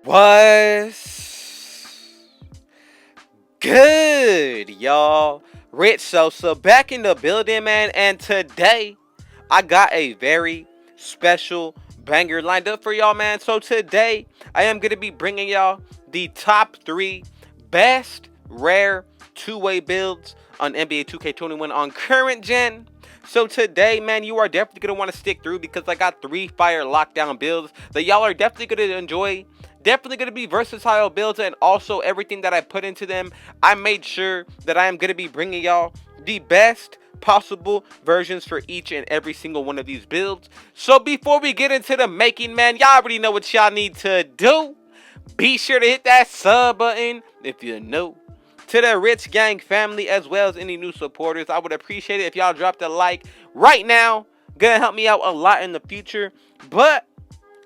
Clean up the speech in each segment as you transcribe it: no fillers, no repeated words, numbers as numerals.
What's good, y'all? Rich Sosa back in the building, man. And today, I got a very special banger lined up for y'all, man. So today, I am going to be bringing y'all the top 3 best rare two-way builds on NBA 2K21 on current gen. So today, man, you are definitely going to want to stick through because I got 3 fire lockdown builds that y'all are definitely going to enjoy. Definitely going to be versatile builds, and also everything that I put into them, I made sure that I am going to be bringing y'all the best possible versions for each and every single one of these builds. So before we get into the making, man, y'all already know what y'all need to do. Be sure to hit that sub button if you're new to the Rich Gang family, as well as any new supporters. I would appreciate it if y'all dropped a like right now. Gonna help me out a lot in the future. But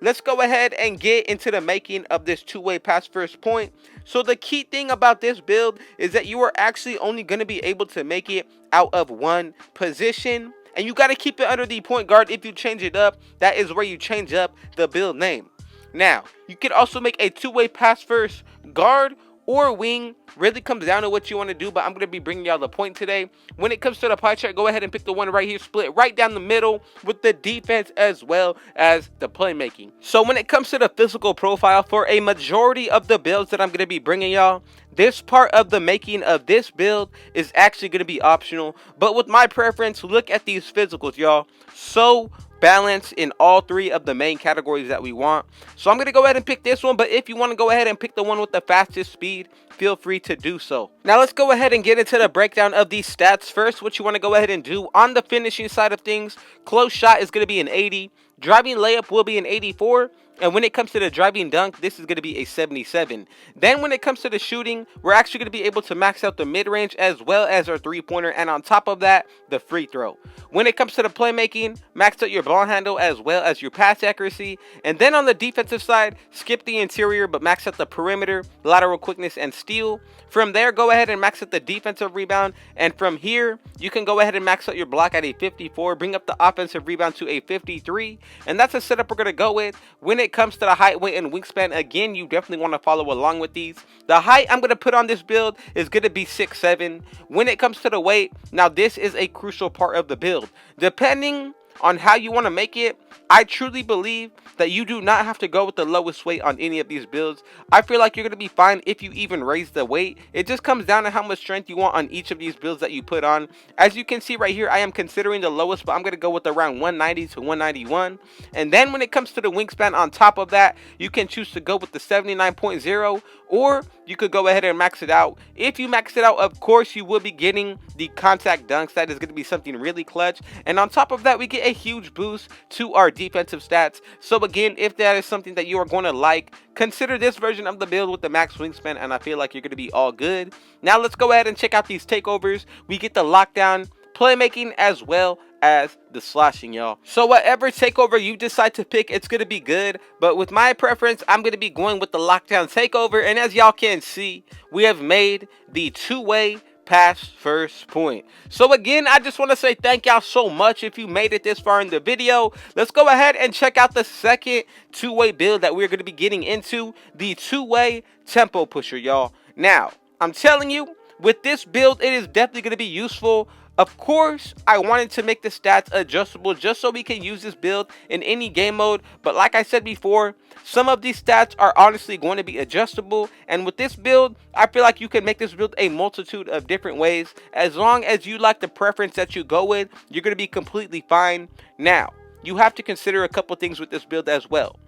let's go ahead and get into the making of this two-way pass first point. So the key thing about this build is that you are actually only going to be able to make it out of one position. And you got to keep it under the point guard. If you change it up, that is where you change up the build name. Now, you can also make a two-way pass first guard or wing. Really comes down to what you want to do, but I'm going to be bringing y'all the point today. When it comes to the pie chart, go ahead and pick the one right here, split right down the middle with the defense as well as the playmaking. So when it comes to the physical profile for a majority of the builds that I'm going to be bringing y'all, this part of the making of this build is actually going to be optional. But with my preference, look at these physicals, y'all. So balance in all 3 of the main categories that we want. So I'm going to go ahead and pick this one, but if you want to go ahead and pick the one with the fastest speed, feel free to do so. Now let's go ahead and get into the breakdown of these stats. First, what you want to go ahead and do on the finishing side of things, close shot is going to be an 80, driving layup will be an 84, and when it comes to the driving dunk, this is going to be a 77. Then when it comes to the shooting, we're actually going to be able to max out the mid-range as well as our three-pointer, and on top of that, the free throw. When it comes to the playmaking, max out your ball handle as well as your pass accuracy. And then on the defensive side, skip the interior but max out the perimeter, lateral quickness, and steal. From there, go ahead and max out the defensive rebound. And from here, you can go ahead and max out your block at a 54, bring up the offensive rebound to a 53. And that's a setup we're going to go with. When it comes to the height, weight, and wingspan, again, you definitely want to follow along with these. The height I'm going to put on this build is going to be 6'7". When it comes to the weight, now this is a crucial part of the build. Depending on how you want to make it, I truly believe that you do not have to go with the lowest weight on any of these builds. I feel like you're going to be fine if you even raise the weight. It just comes down to how much strength you want on each of these builds that you put on. As you can see right here, I am considering the lowest, but I'm going to go with around 190 to 191. And then when it comes to the wingspan on top of that, you can choose to go with the 79.0, or you could go ahead and max it out. If you max it out, of course, you will be getting the contact dunks. That is going to be something really clutch. And on top of that, we get a huge boost to our defensive stats. So again, if that is something that you are going to like, consider this version of the build with the max wingspan, and I feel like you're going to be all good. Now let's go ahead and check out these takeovers. We get the lockdown, playmaking, as well as the slashing, y'all. So whatever takeover you decide to pick, it's going to be good. But with my preference, I'm going to be going with the lockdown takeover. And as y'all can see, we have made the two-way pass first point. So again, I just want to say thank y'all so much if you made it this far in the video. Let's go ahead and check out the second two-way build that we're going to be getting into, the two-way tempo pusher, y'all. Now, I'm telling you, with this build, it is definitely going to be useful. Of course, I wanted to make the stats adjustable just so we can use this build in any game mode. But like I said before, some of these stats are honestly going to be adjustable. And with this build, I feel like you can make this build a multitude of different ways. As long as you like the preference that you go with, you're going to be completely fine. Now, you have to consider a couple things with this build as well.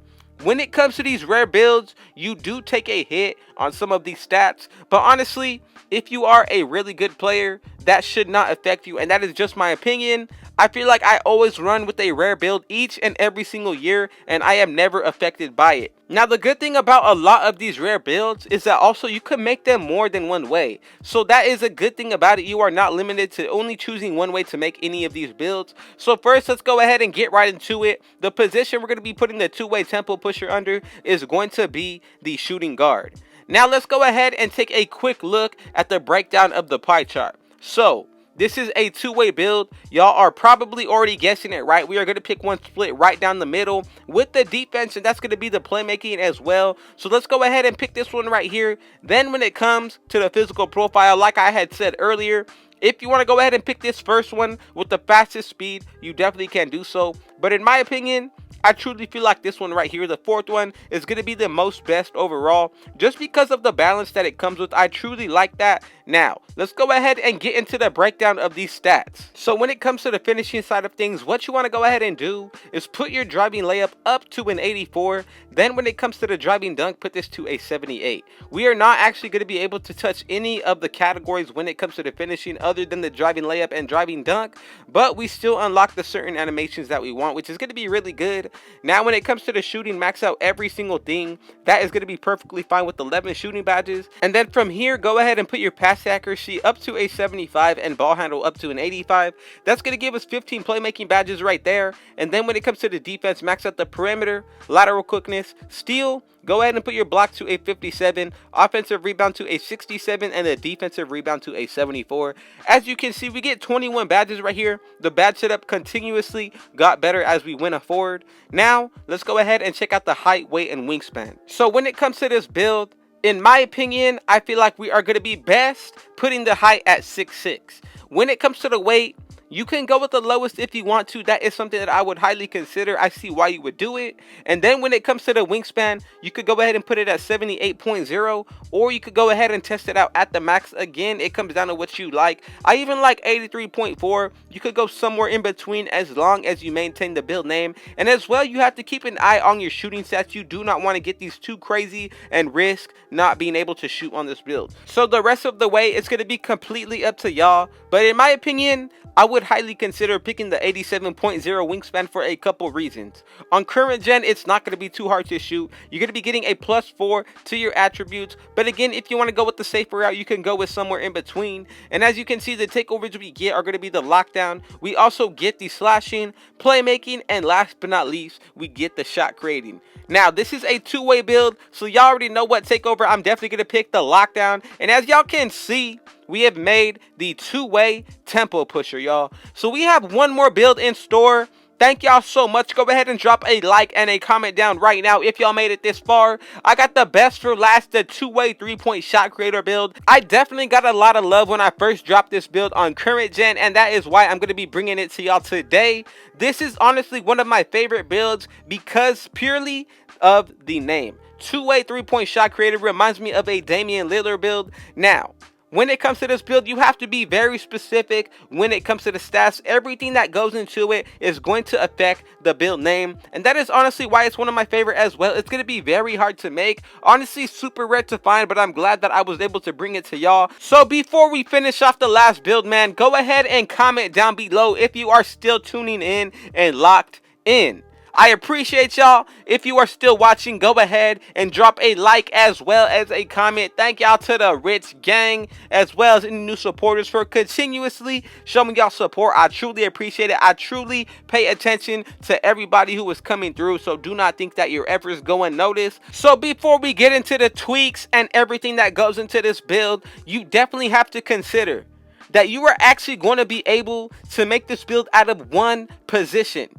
When it comes to these rare builds, you do take a hit on some of these stats, but honestly, if you are a really good player, that should not affect you, and that is just my opinion. I feel like I always run with a rare build each and every single year, and I am never affected by it. Now, the good thing about a lot of these rare builds is that also you can make them more than one way. So that is a good thing about it. You are not limited to only choosing one way to make any of these builds. So first, let's go ahead and get right into it. The position we're going to be putting the two-way tempo pusher under is going to be the shooting guard. Now, let's go ahead and take a quick look at the breakdown of the pie chart. So, This is a two-way build. Y'all are probably already guessing it, right? We are going to pick one split right down the middle with the defense, and that's going to be the playmaking as well. So let's go ahead and pick this one right here. Then when it comes to the physical profile, like I had said earlier, if you want to go ahead and pick this first one with the fastest speed, you definitely can do so. But in my opinion, I truly feel like this one right here, the fourth one, is going to be the most best overall, just because of the balance that it comes with. I truly like that. Now, let's go ahead and get into the breakdown of these stats. So when it comes to the finishing side of things, what you want to go ahead and do is put your driving layup up to an 84. Then when it comes to the driving dunk, put this to a 78. We are not actually going to be able to touch any of the categories when it comes to the finishing other than the driving layup and driving dunk, but we still unlock the certain animations that we want, which is going to be really good. Now when it comes to the shooting, max out every single thing. That is going to be perfectly fine with 11 shooting badges. And then from here, go ahead and put your pass accuracy up to a 75 and ball handle up to an 85. That's going to give us 15 playmaking badges right there. And then when it comes to the defense, max out the perimeter, lateral quickness, steal. Go ahead and put your block to a 57, offensive rebound to a 67, and the defensive rebound to a 74. As you can see, we get 21 badges right here. The badge setup continuously got better as we went forward. Now, let's go ahead and check out the height, weight, and wingspan. So when it comes to this build, in my opinion, I feel like we are going to be best putting the height at 6'6". When it comes to the weight, you can go with the lowest if you want to. That is something that I would highly consider. I see why you would do it. And then when it comes to the wingspan, you could go ahead and put it at 78.0, or you could go ahead and test it out at the max. Again, it comes down to what you like. I even like 83.4. You could go somewhere in between as long as you maintain the build name. And as well, you have to keep an eye on your shooting stats. You do not want to get these too crazy and risk not being able to shoot on this build. So the rest of the way, it's going to be completely up to y'all. But in my opinion, I would highly consider picking the 87.0 wingspan for a couple reasons. On current gen, it's not going to be too hard to shoot. You're going to be getting a +4 to your attributes. But again, if you want to go with the safer route, you can go with somewhere in between. And as you can see, the takeovers we get are going to be the lockdown. We also get the slashing, playmaking, and last but not least, we get the shot creating. Now, this is a two-way build, so y'all already know what takeover. I'm definitely going to pick the lockdown. And as y'all can see, we have made the two-way tempo pusher, y'all. So we have one more build in store. Thank y'all so much. Go ahead and drop a like and a comment down right now if y'all made it this far. I got the best for last, the two-way three-point shot creator build. I definitely got a lot of love when I first dropped this build on current gen, and that is why I'm going to be bringing it to y'all today. This is honestly one of my favorite builds because purely of the name. Two-way three-point shot creator reminds me of a Damian Lillard build. Now, when it comes to this build, you have to be very specific when it comes to the stats. Everything that goes into it is going to affect the build name. And that is honestly why it's one of my favorite as well. It's going to be very hard to make. Honestly, super rare to find, but I'm glad that I was able to bring it to y'all. So before we finish off the last build, man, go ahead and comment down below if you are still tuning in and locked in. I appreciate y'all. If you are still watching, go ahead and drop a like as well as a comment. Thank y'all to the Rich Gang as well as any new supporters for continuously showing y'all support. I truly appreciate it. I truly pay attention to everybody who is coming through, so do not think that your efforts go unnoticed. So before we get into the tweaks and everything that goes into this build, you definitely have to consider that you are actually going to be able to make this build out of one position.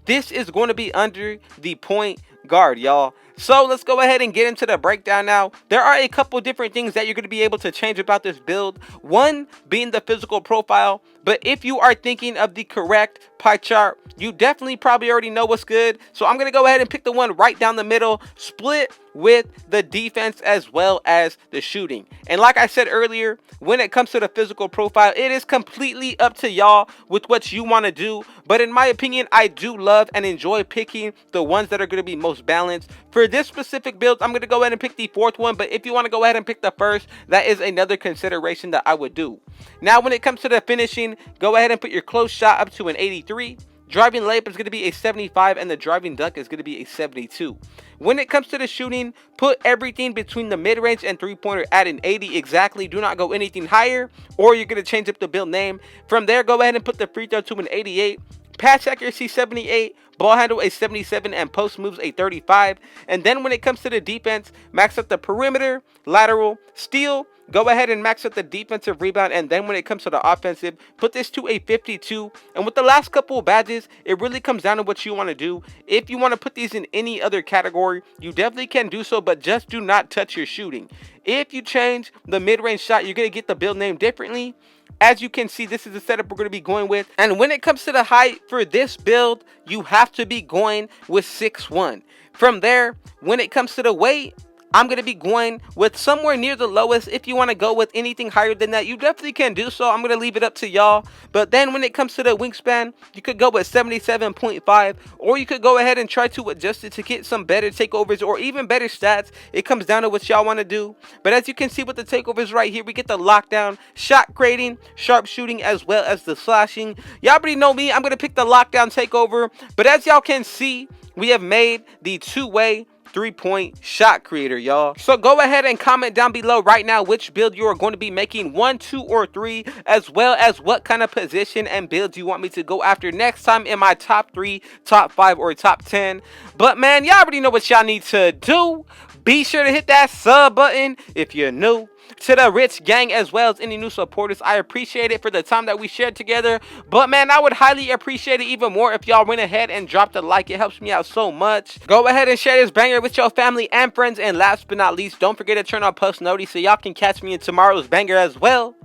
This is going to be under the point guard, y'all. So let's go ahead and get into the breakdown now. There are a couple different things that you're going to be able to change about this build. One being the physical profile. But if you are thinking of the correct pie chart, you definitely probably already know what's good. So I'm going to go ahead and pick the one right down the middle, split with the defense as well as the shooting. And like I said earlier, when it comes to the physical profile, it is completely up to y'all with what you want to do. But in my opinion, I do love and enjoy picking the ones that are going to be most balanced. For this specific build, I'm going to go ahead and pick the fourth one. But if you want to go ahead and pick the first, that is another consideration that I would do. Now, when it comes to the finishing, go ahead and put your close shot up to an 83. Driving layup is going to be a 75, and the driving dunk is going to be a 72. When it comes to the shooting, put everything between the mid-range and three-pointer at an 80 exactly. Do not go anything higher, or you're going to change up the build name. From there, go ahead and put the free throw to an 88. Pass accuracy 78, ball handle a 77, and post moves a 35. And then when it comes to the defense, max up the perimeter, lateral, steal, go ahead and max out the defensive rebound, and then when it comes to the offensive, put this to a 52. And with the last couple of badges, it really comes down to what you want to do. If you want to put these in any other category, you definitely can do so, but just do not touch your shooting. If you change the mid-range shot, you're going to get the build name differently. As you can see, this is the setup we're going to be going with. And when it comes to the height for this build, you have to be going with 6'1". From there, when it comes to the weight, I'm going to be going with somewhere near the lowest. If you want to go with anything higher than that, you definitely can do so. I'm going to leave it up to y'all. But then when it comes to the wingspan, you could go with 77.5, or you could go ahead and try to adjust it to get some better takeovers or even better stats. It comes down to what y'all want to do. But as you can see with the takeovers right here, we get the lockdown, shot creating, sharp shooting, as well as the slashing. Y'all already know me. I'm going to pick the lockdown takeover. But as y'all can see, we have made the two-way 3-point shot creator, y'all. So go ahead and comment down below right now which build you are going to be making, 1, 2, or 3, as well as what kind of position and builds you want me to go after next time in my top 3, top 5, or top 10. But man, y'all already know what y'all need to do. Be sure to hit that sub button if you're new to the Rich Gang, as well as any new supporters. I appreciate it for the time that we shared together. But man, I would highly appreciate it even more if y'all went ahead and dropped a like. It helps me out so much. Go ahead and share this banger with your family and friends. And last but not least, don't forget to turn on post notice so y'all can catch me in tomorrow's banger as well.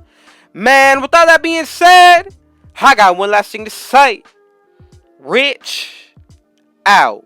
Man, with all that being said, I got one last thing to say. Rich out.